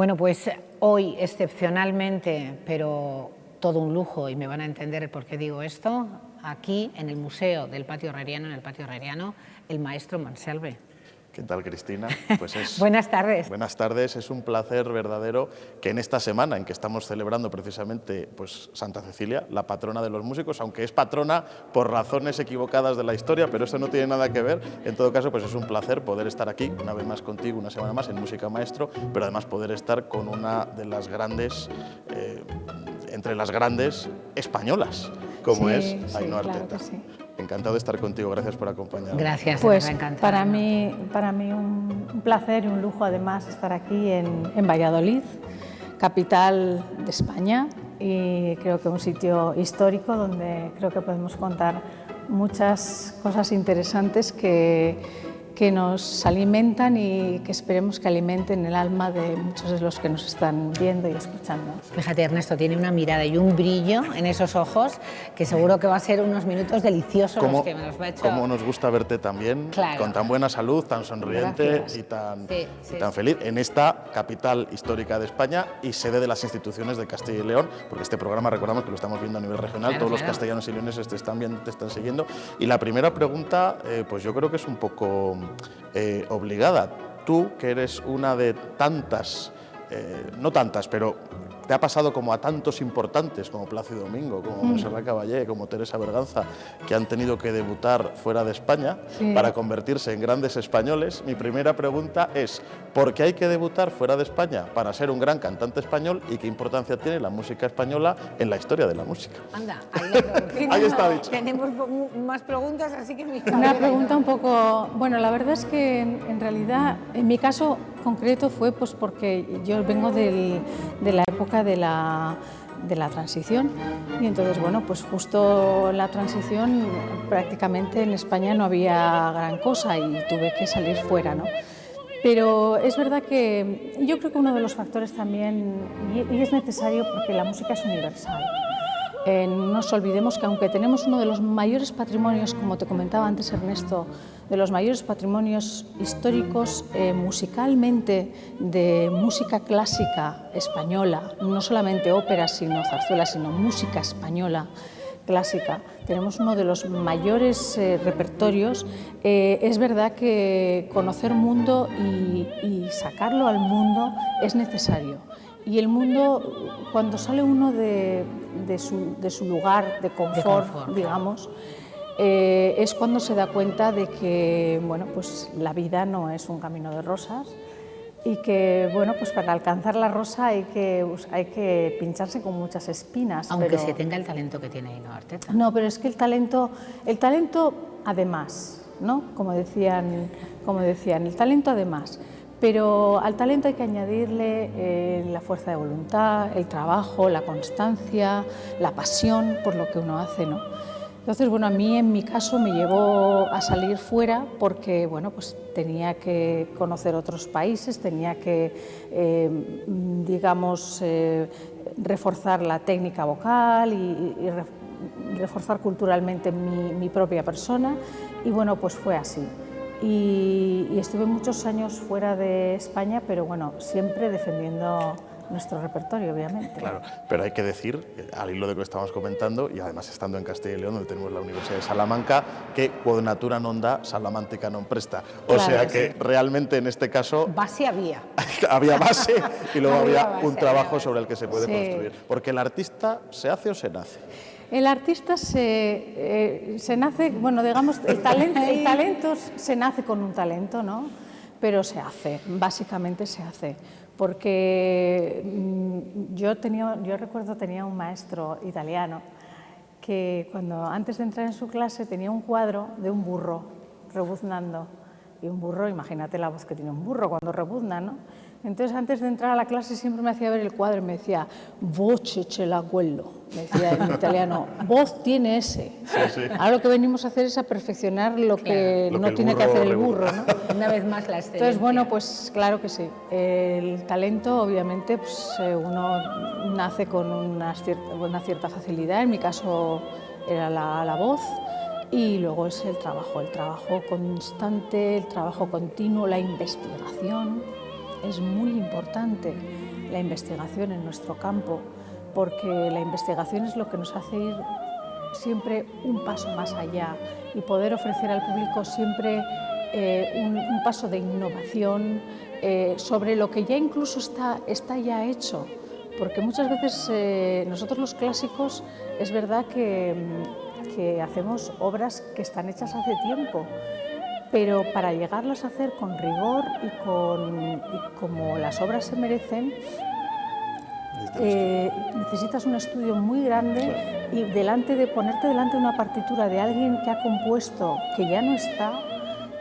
Bueno, pues hoy excepcionalmente, pero todo un lujo, y me van a entender el por qué digo esto, aquí en el Museo del Patio Herreriano, en el Patio Herreriano, el maestro Manselve. ¿Qué tal, Cristina? Pues Buenas tardes. Buenas tardes. Es un placer verdadero que en esta semana en que estamos celebrando precisamente pues, Santa Cecilia, la patrona de los músicos, aunque es patrona por razones equivocadas de la historia, pero eso no tiene nada que ver. En todo caso, pues es un placer poder estar aquí una vez más contigo, una semana más en Música Maestro, pero además poder estar con una de las grandes, entre las grandes españolas, como es Ainhoa Arteta. Claro que sí. Encantado de estar contigo, gracias por acompañarnos. Gracias, pues encantado. Para mí un placer y un lujo además estar aquí en Valladolid, capital de España, y creo que un sitio histórico donde creo que podemos contar muchas cosas interesantes que nos alimentan y que esperemos que alimenten el alma de muchos de los que nos están viendo y escuchando. Fíjate, Ernesto, tiene una mirada y un brillo en esos ojos que seguro que va a ser unos minutos deliciosos los que nos va a echar. Cómo nos gusta verte también, claro, con tan buena salud, tan sonriente y tan feliz en esta capital histórica de España y sede de las instituciones de Castilla y León, porque este programa, recordamos que lo estamos viendo a nivel regional, todos los castellanos y leoneses te están viendo, te están siguiendo. Y la primera pregunta, pues yo creo que es un poco obligada. Tú, que eres una de tantas, no tantas, pero te ha pasado como a tantos importantes como Plácido Domingo, como Montserrat Caballé, como Teresa Berganza, que han tenido que debutar fuera de España para convertirse en grandes españoles. Mi primera pregunta es, ¿por qué hay que debutar fuera de España para ser un gran cantante español y qué importancia tiene la música española en la historia de la música? Anda, ahí está dicho. Tenemos más preguntas, así que... Una pregunta un poco... Bueno, la verdad es que en realidad, en mi caso concreto fue pues porque yo vengo de la época de la transición y entonces, bueno, pues justo en la transición prácticamente en España no había gran cosa y tuve que salir fuera, ¿no? Pero es verdad que yo creo que uno de los factores también, y es necesario porque la música es universal, no nos olvidemos que aunque tenemos uno de los mayores patrimonios, como te comentaba antes Ernesto, de los mayores patrimonios históricos musicalmente de música clásica española, no solamente ópera, sino zarzuela, sino música española clásica, tenemos uno de los mayores repertorios, es verdad que conocer mundo y sacarlo al mundo es necesario. Y el mundo, cuando sale uno de su lugar de confort, digamos, es cuando se da cuenta de que, bueno, pues la vida no es un camino de rosas y que, bueno, pues para alcanzar la rosa hay que pincharse con muchas espinas. Aunque se tenga el talento que tiene Ainhoa Arteta. No, pero es que el talento además, ¿no? Como decían, el talento además. Pero al talento hay que añadirle la fuerza de voluntad, el trabajo, la constancia, la pasión por lo que uno hace, ¿no? Entonces, bueno, a mí en mi caso me llevó a salir fuera porque, bueno, pues tenía que conocer otros países, tenía que, digamos, reforzar la técnica vocal y reforzar culturalmente mi propia persona y, bueno, pues fue así. Y estuve muchos años fuera de España, pero bueno, siempre defendiendo nuestro repertorio, obviamente. Claro, pero hay que decir, al hilo de lo que estamos comentando, y además estando en Castilla y León, donde tenemos la Universidad de Salamanca, que quod natura non dá, Salamantica non presta. O sea que realmente en este caso... Base había. Había base y luego había un trabajo sobre el que se puede construir. Porque el artista se hace o se nace. El artista se nace, bueno, digamos, el talento se nace con un talento, ¿no? Pero se hace, básicamente se hace. Porque yo recuerdo tenía un maestro italiano que antes de entrar en su clase tenía un cuadro de un burro rebuznando. Y un burro, imagínate la voz que tiene un burro cuando rebuzna, ¿no? Entonces, antes de entrar a la clase siempre me hacía ver el cuadro y me decía voce c'è l'abuelo, me decía en italiano, voz tiene ese. Sí. Ahora lo que venimos a hacer es a perfeccionar lo que no tiene que hacer el burro, ¿no? Una vez más la excelencia. Entonces, bueno, pues claro que sí. El talento, obviamente, pues, uno nace con una cierta facilidad, en mi caso era la voz. Y luego es el trabajo constante, el trabajo continuo, la investigación es muy importante. la investigación en nuestro campo, porque la investigación es lo que nos hace ir siempre un paso más allá y poder ofrecer al público siempre un paso de innovación sobre lo que ya incluso está ya hecho, porque muchas veces nosotros los clásicos es verdad que hacemos obras que están hechas hace tiempo, pero para llegarlas a hacer con rigor y como las obras se merecen, necesitas un estudio muy grande y ponerte delante de una partitura de alguien que ha compuesto, que ya no está.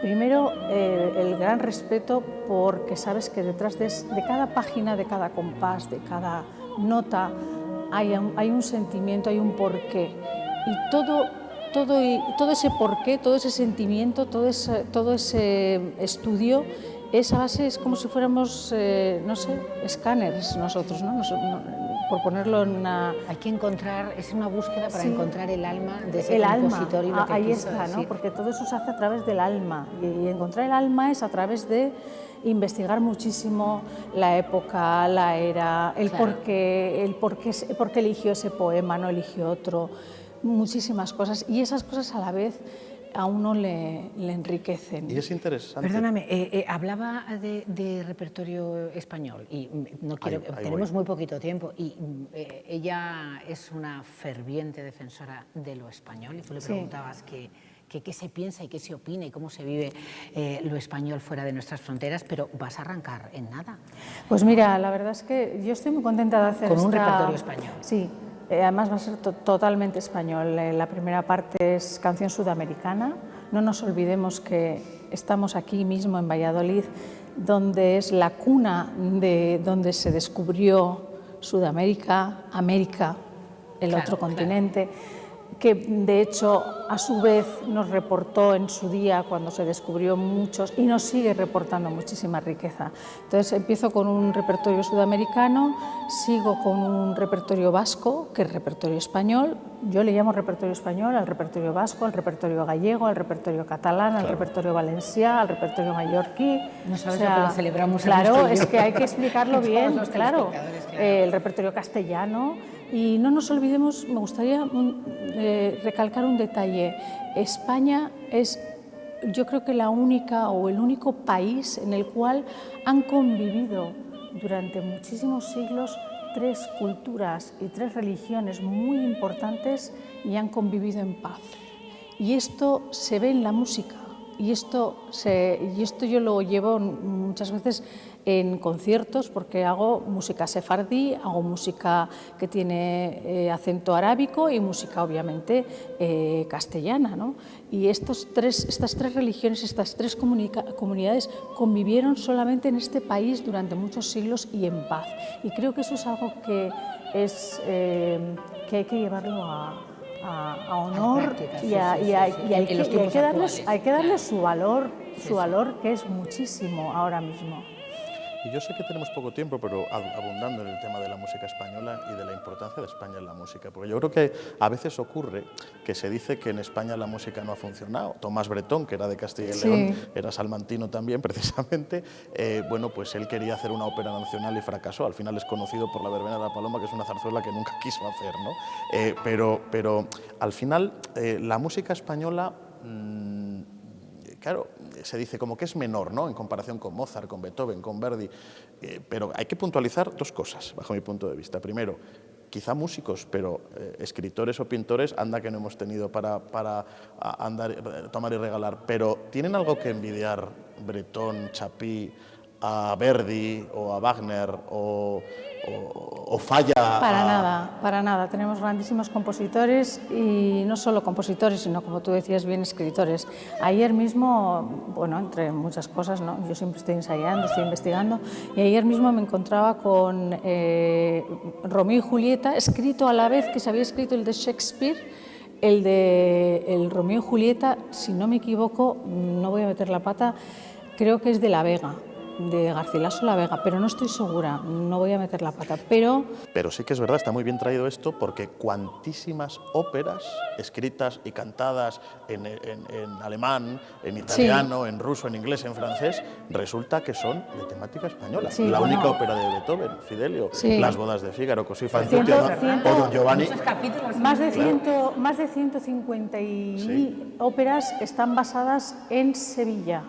Primero, el gran respeto, porque sabes que detrás de cada página, de cada compás, de cada nota, hay un sentimiento, hay un porqué. Y todo ese porqué, todo ese sentimiento, todo ese estudio, esa base es como si fuéramos, no sé, escáneres nosotros, ¿no? Por ponerlo en una... Hay que encontrar, es una búsqueda para encontrar el alma de ese el compositor alma, y lo que ahí quiso está, decir. ¿no? Porque todo eso se hace a través del alma y encontrar el alma es a través de investigar muchísimo la época, la era, el por qué eligió ese poema, no eligió otro, muchísimas cosas, y esas cosas a la vez a uno le enriquecen. Y es interesante. Perdóname, hablaba de repertorio español y no quiero, tenemos muy poquito tiempo y ella es una ferviente defensora de lo español y tú le preguntabas qué se piensa y qué se opina y cómo se vive lo español fuera de nuestras fronteras, pero vas a arrancar en nada. Pues mira, la verdad es que yo estoy muy contenta de hacer con un repertorio español. Sí. Además va a ser totalmente español. La primera parte es canción sudamericana. No nos olvidemos que estamos aquí mismo en Valladolid, donde es la cuna de donde se descubrió Sudamérica, América, el otro continente, que de hecho a su vez nos reportó en su día cuando se descubrió muchos y nos sigue reportando muchísima riqueza. Entonces empiezo con un repertorio sudamericano, sigo con un repertorio vasco, que es repertorio español. Yo le llamo repertorio español al repertorio vasco, al repertorio gallego, al repertorio catalán, al repertorio valencià, al repertorio mallorquí. No sabes lo que lo celebramos. Claro, es que hay que explicarlo bien, claro. El repertorio castellano. Y no nos olvidemos, me gustaría recalcar un detalle. España es, yo creo que la única o el único país en el cual han convivido durante muchísimos siglos tres culturas y tres religiones muy importantes y han convivido en paz. Y esto se ve en la música. Y esto yo lo llevo muchas veces en conciertos porque hago música sefardí, hago música que tiene acento arábico y música obviamente castellana, ¿no? Y estas tres religiones, estas tres comunidades convivieron solamente en este país durante muchos siglos y en paz. Y creo que eso es algo que hay que llevarlo a honor y hay que darle su valor, que es muchísimo ahora mismo. Y yo sé que tenemos poco tiempo, pero abundando en el tema de la música española y de la importancia de España en la música, porque yo creo que a veces ocurre que se dice que en España la música no ha funcionado. Tomás Bretón, que era de Castilla y León, era salmantino también, precisamente, bueno, pues él quería hacer una ópera nacional y fracasó. Al final es conocido por la verbena de la Paloma, que es una zarzuela que nunca quiso hacer, ¿no? Pero al final la música española... Claro, se dice como que es menor, ¿no?, en comparación con Mozart, con Beethoven, con Verdi, pero hay que puntualizar dos cosas, bajo mi punto de vista. Primero, quizá músicos, pero escritores o pintores, anda que no hemos tenido para tomar y regalar, pero ¿tienen algo que envidiar Bretón, Chapí, a Verdi o a Wagner o falla? Para nada. Tenemos grandísimos compositores y no solo compositores, sino, como tú decías bien, escritores. Ayer mismo, bueno, entre muchas cosas, ¿no?, yo siempre estoy ensayando, estoy investigando, y ayer mismo me encontraba con Romeo y Julieta, escrito a la vez que se había escrito el de Shakespeare. El Romeo y Julieta, si no me equivoco, no voy a meter la pata, creo que es de La Vega. de Garcilaso la Vega, pero no estoy segura, no voy a meter la pata, pero sí que es verdad, está muy bien traído esto, porque cuantísimas óperas escritas y cantadas en alemán, en italiano, en ruso, en inglés, en francés, resulta que son de temática española. La única ópera de Beethoven, Fidelio, Las bodas de Fígaro, Così fan tutti, o Don Giovanni. Más de 150 óperas están basadas en Sevilla,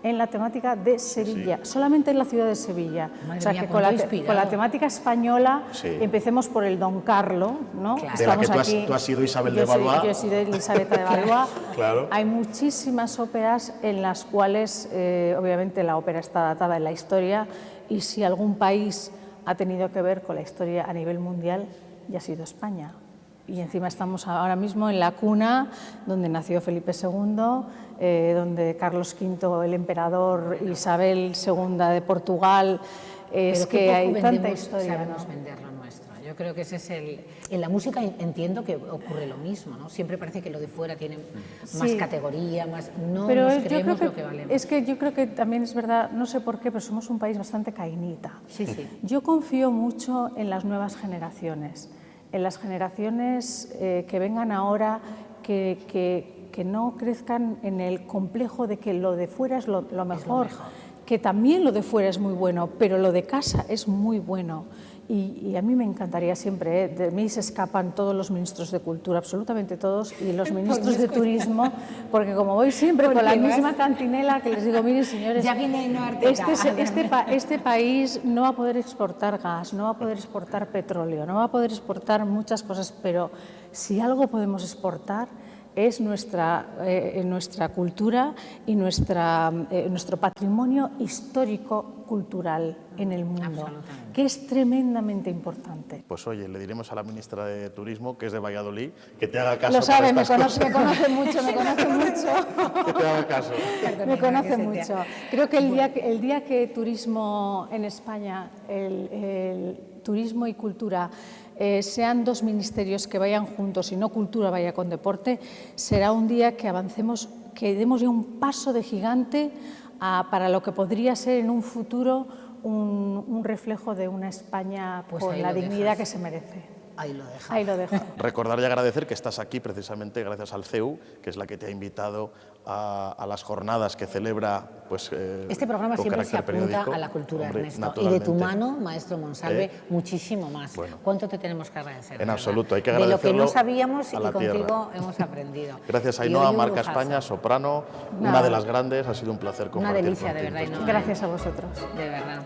en la temática de Sevilla, solamente en la ciudad de Sevilla. Madre o sea mía, que con la temática española, empecemos por el Don Carlo, ¿no? Claro. De la que tú has sido Isabel de Valois. Yo he sido Elisabetta de Valois. Claro. Hay muchísimas óperas en las cuales, obviamente, la ópera está datada en la historia, y si algún país ha tenido que ver con la historia a nivel mundial, ya ha sido España. Y encima estamos ahora mismo en la cuna donde nació Felipe II, donde Carlos V, el emperador, Isabel II de Portugal. Es que hay tanta historia. Sabemos vender lo nuestro. Yo creo que ese es en la música entiendo que ocurre lo mismo, ¿no? Siempre parece que lo de fuera tiene más categoría, más... No pero nos creemos lo que valemos. Es que yo creo que también es verdad, no sé por qué, pero somos un país bastante cainita. Sí. Yo confío mucho en las nuevas generaciones. En las generaciones que vengan ahora, que no crezcan en el complejo de que lo de fuera es lo mejor, que también lo de fuera es muy bueno, pero lo de casa es muy bueno. Y a mí me encantaría siempre, de mí se escapan todos los ministros de Cultura, absolutamente todos, y los ministros de Turismo, porque como voy siempre con la misma cantinela, que les digo, miren señores, ya viene este país no va a poder exportar gas, no va a poder exportar petróleo, no va a poder exportar muchas cosas, pero si algo podemos exportar es nuestra cultura y nuestro patrimonio histórico-cultural en el mundo, que es tremendamente importante. Pues oye, le diremos a la ministra de Turismo, que es de Valladolid, que te haga caso. Lo sabe, me conoce mucho. Que te haga caso. Me conoce mucho. Creo que el día que turismo en España, el turismo y cultura, sean dos ministerios que vayan juntos y no cultura vaya con deporte, será un día que avancemos, que demos ya un paso de gigante para lo que podría ser en un futuro un reflejo de una España con la dignidad que se merece. Ahí lo dejo. Recordar y agradecer que estás aquí precisamente gracias al CEU, que es la que te ha invitado a las jornadas que celebra. Pues, este programa siempre se apunta a la cultura, Ernesto, y de tu mano, maestro Monsalve, muchísimo más. Bueno, ¿cuánto te tenemos que agradecer? En absoluto, hay que agradecerlo. De lo que no sabíamos y contigo tierra. hemos aprendido. Gracias a Ainhoa, Marca España, soprano, una de las grandes, ha sido un placer compartir contigo. Una delicia, de verdad. Gracias a vosotros. De verdad.